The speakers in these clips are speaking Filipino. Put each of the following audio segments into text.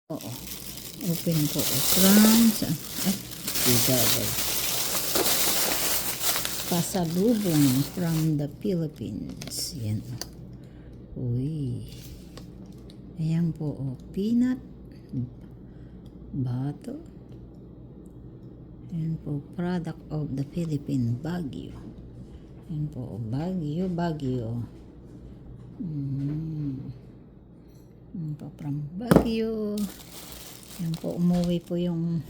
Oo. Open po. From sa Igagay. Pasalubong from the Philippines. Yan. Uy. Ayan po. Peanut. Bato. Ayan po. Product of the Philippine Baguio. Ayan po. Baguio. Ayan po. From Baguio. Ayan po. Umuwi po yung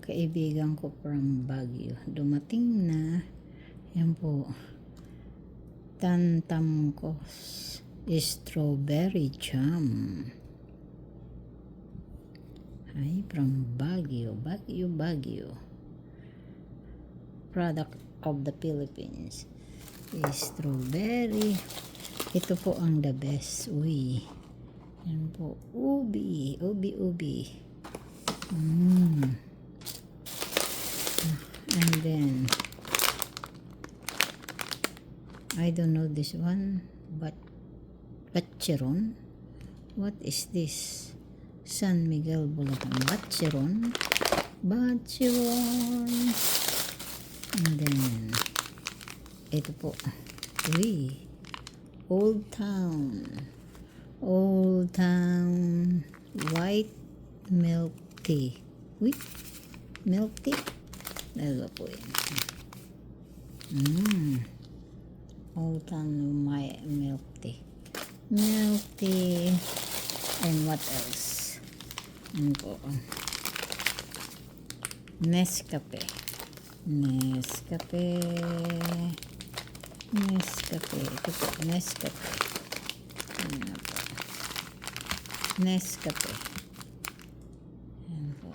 kaibigan ko from Baguio. Dumating na. Ayan po. Tantamkos strawberry jam. Ay, from Baguio. Baguio. Product of the Philippines. Strawberry. Ito po ang the best. Uy. Yan po. Ubi. And then I don't know this one, but Batcheron. What is this? San Miguel, Bulacan. Batcheron. And then ito po. Uy. Old Town white milk tea. Uy. Milk tea. Dalawa po yan. Old Town milk tea. And what else? Ano po? Nescafe. Ito po, Nescafe. Ano po? Nescafe. Ano po?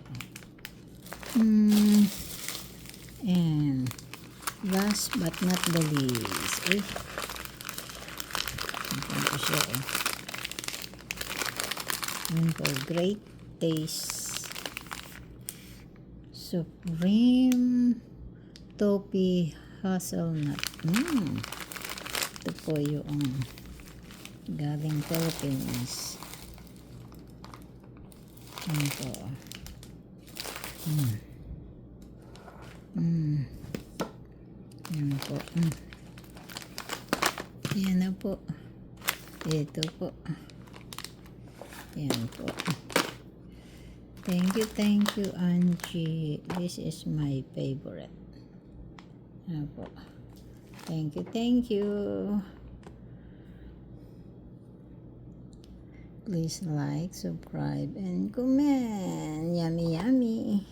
And last but not the least, ito po siya. Ano po? Great Taste Supreme Toffee Hazelnut. Ito po yung galing Philippines. Ano po? Yan po. Yan na po. Ito po. Yan po. Thank you, Angie. This is my favorite. Yan po. Thank you. Please like, subscribe, and comment. Yummy.